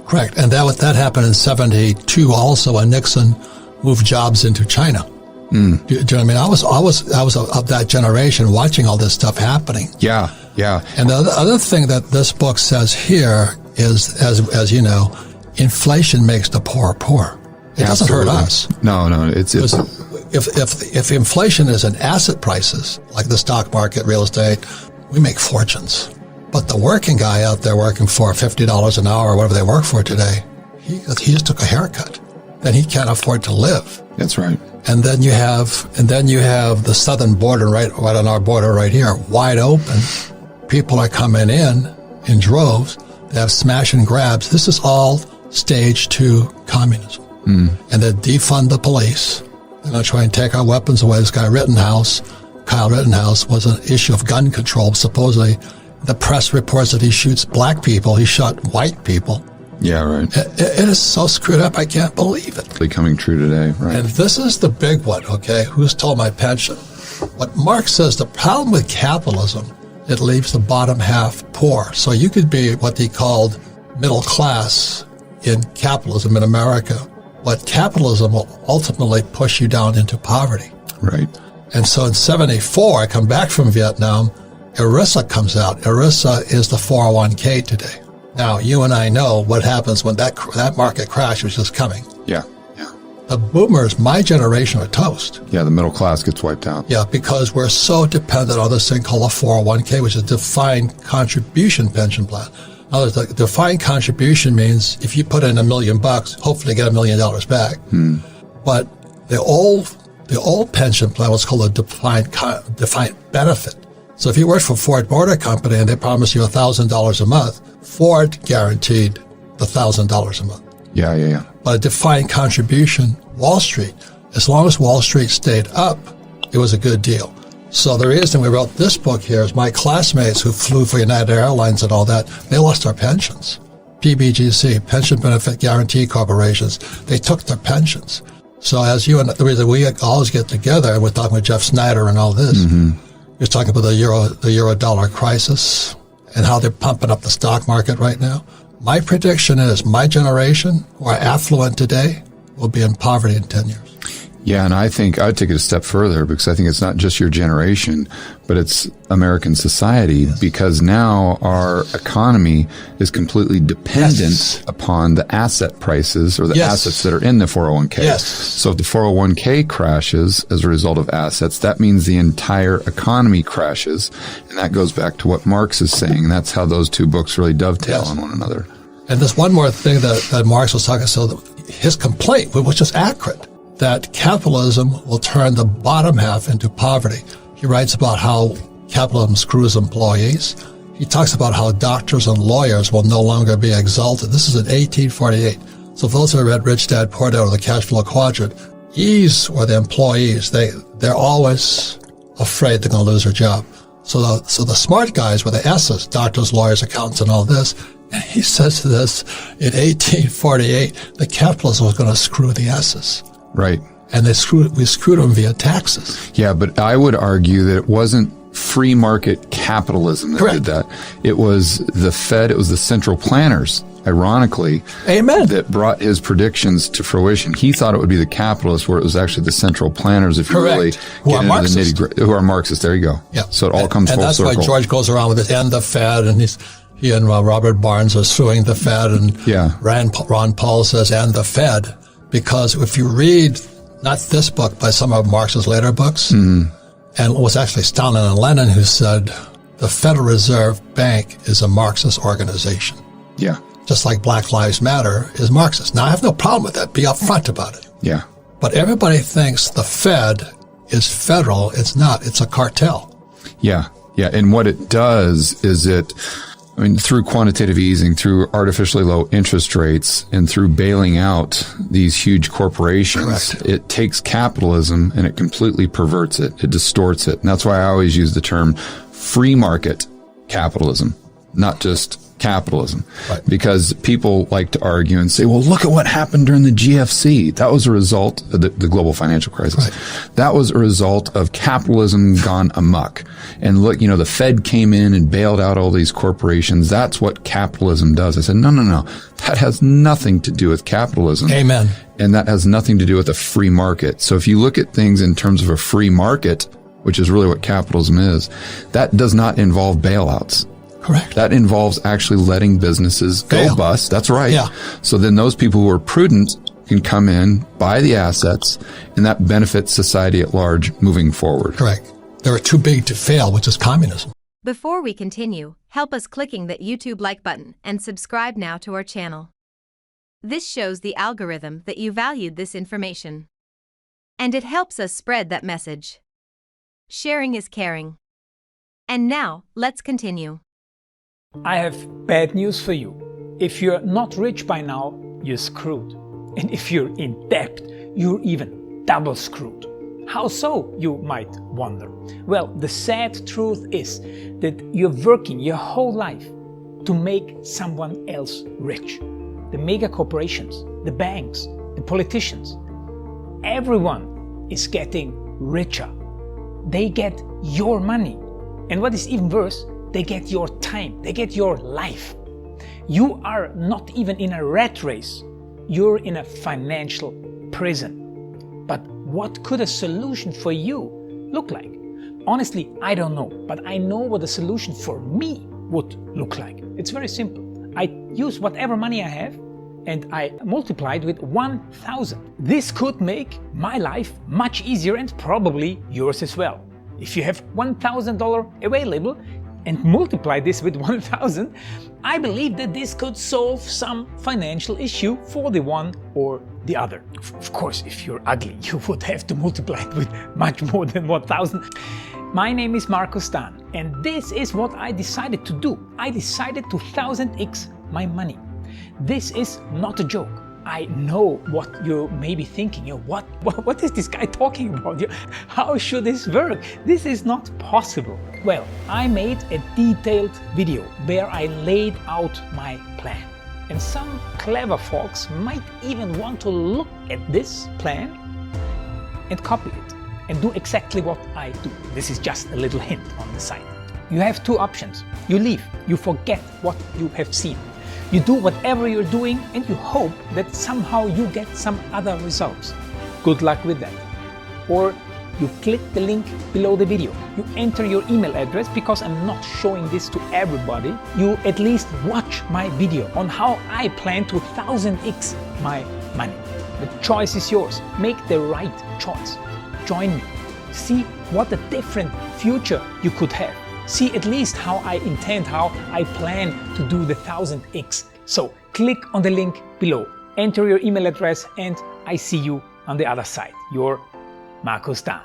Correct. And that happened in 72 also when Nixon moved jobs into China. Do you know what I mean? I was of that generation watching all this stuff happening. Yeah. And the other thing that this book says here is, as you know, inflation makes the poor poor. It doesn't hurt us. No. If inflation is in asset prices, like the stock market, real estate, we make fortunes. But the working guy out there working for $50 an hour or whatever they work for today, he just took a haircut. Then he can't afford to live. That's right. And then you have the southern border right on our border right here, wide open. People are coming in droves. They have smash and grabs. This is all stage 2 communism. And they defund the police. They're going to try and take our weapons away. This guy Kyle Rittenhouse, was an issue of gun control. Supposedly, the press reports that he shoots black people. He shot white people. Yeah, right. It is so screwed up, I can't believe it. Coming true today, right. And this is the big one, okay? Who stole my pension? What Marx says, the problem with capitalism, it leaves the bottom half poor. So you could be what he called middle class in capitalism in America. But capitalism will ultimately push you down into poverty. Right. And so in 74, I come back from Vietnam, ERISA comes out. ERISA is the 401k today. Now, you and I know what happens when that market crash was just coming. Yeah. The boomers, my generation, are toast. Yeah, the middle class gets wiped out. Yeah, because we're so dependent on this thing called a 401k, which is a defined contribution pension plan. In other words, the defined contribution means if you put in $1 million, hopefully get $1 million back. But the old pension plan was called a defined benefit. So if you worked for Ford Motor Company and they promised you $1,000 a month, Ford guaranteed the $1,000 a month. Yeah. But a defined contribution, Wall Street, as long as Wall Street stayed up, it was a good deal. So the reason we wrote this book here is my classmates who flew for United Airlines and all that, they lost their pensions. PBGC, Pension Benefit Guarantee Corporations, they took their pensions. So as you and the reason we always get together, and we're talking with Jeff Snyder and all this, you're talking about the euro dollar crisis and how they're pumping up the stock market right now. My prediction is my generation, who are affluent today, will be in poverty in 10 years. Yeah, and I think I'd take it a step further because I think it's not just your generation, but it's American society because now our economy is completely dependent upon the asset prices or the assets that are in the 401k. Yes. So if the 401k crashes as a result of assets, that means the entire economy crashes. And that goes back to what Marx is saying. And that's how those two books really dovetail on one another. And there's one more thing that Marx was talking, so his complaint, which is accurate, that capitalism will turn the bottom half into poverty. He writes about how capitalism screws employees. He talks about how doctors and lawyers will no longer be exalted. This is in 1848. So for those who read Rich Dad, Poor Dad or the Cash Flow Quadrant, E's or the employees, they're always afraid they're going to lose their job. So the smart guys with the S's, doctors, lawyers, accountants, and all this, and he says to this in 1848, the capitalism was going to screw the S's. Right. And we screwed them via taxes. Yeah, but I would argue that it wasn't free market capitalism that did that. It was the Fed, it was the central planners, ironically, that brought his predictions to fruition. He thought it would be the capitalists, where it was actually the central planners, if you really get into the nitty-gritty, who are Marxists. There you go. Yeah. So it all comes full circle. And that's why George goes around with this, and the Fed, and he and Robert Barnes are suing the Fed, and Ron Paul says, and the Fed. Because if you read, not this book, but some of Marx's later books, and it was actually Stalin and Lenin who said, the Federal Reserve Bank is a Marxist organization. Yeah. Just like Black Lives Matter is Marxist. Now, I have no problem with that. Be upfront about it. Yeah. But everybody thinks the Fed is federal. It's not. It's a cartel. Yeah. Yeah. And what it does is through quantitative easing, through artificially low interest rates, and through bailing out these huge corporations, it takes capitalism and it completely perverts it. It distorts it. And that's why I always use the term free market capitalism, not just capitalism. Right. Because people like to argue and say, well, look at what happened during the GFC. That was a result of the global financial crisis. Right. That was a result of capitalism gone amok. And look, the Fed came in and bailed out all these corporations. That's what capitalism does. I said, no. That has nothing to do with capitalism. Amen. And that has nothing to do with a free market. So if you look at things in terms of a free market, which is really what capitalism is, that does not involve bailouts. Correct. That involves actually letting businesses go bust. That's right. Yeah. So then those people who are prudent can come in, buy the assets, and that benefits society at large moving forward. Correct. They were too big to fail, which is communism. Before we continue, help us clicking that YouTube like button and subscribe now to our channel. This shows the algorithm that you valued this information. And it helps us spread that message. Sharing is caring. And now, let's continue. I have bad news for you. If you're not rich by now, you're screwed. And if you're in debt, you're even double screwed. How so, you might wonder? Well, the sad truth is that you're working your whole life to make someone else rich. The mega corporations, the banks, the politicians, everyone is getting richer. They get your money. And what is even worse, they get your time, they get your life. You are not even in a rat race, you're in a financial prison. But what could a solution for you look like? Honestly, I don't know, but I know what a solution for me would look like. It's very simple. I use whatever money I have and I multiply it with 1,000. This could make my life much easier and probably yours as well. If you have $1,000 available and multiply this with 1,000, I believe that this could solve some financial issue for the one or the other. Of course, if you're ugly, you would have to multiply it with much more than 1,000. My name is Marco Stan, and this is what I decided to do. I decided to 1000x my money. This is not a joke. I know what you may be thinking. What is this guy talking about? How should this work? This is not possible. Well, I made a detailed video where I laid out my plan. And some clever folks might even want to look at this plan and copy it and do exactly what I do. This is just a little hint on the side. You have two options. You leave, you forget what you have seen. You do whatever you're doing and you hope that somehow you get some other results. Good luck with that. Or you click the link below the video. You enter your email address because I'm not showing this to everybody. You at least watch my video on how I plan to 1000x my money. The choice is yours. Make the right choice. Join me. See what a different future you could have. See at least how I intend, how I plan to do the 1000x. So click on the link below, enter your email address, and I see you on the other side. Your Marco Stan.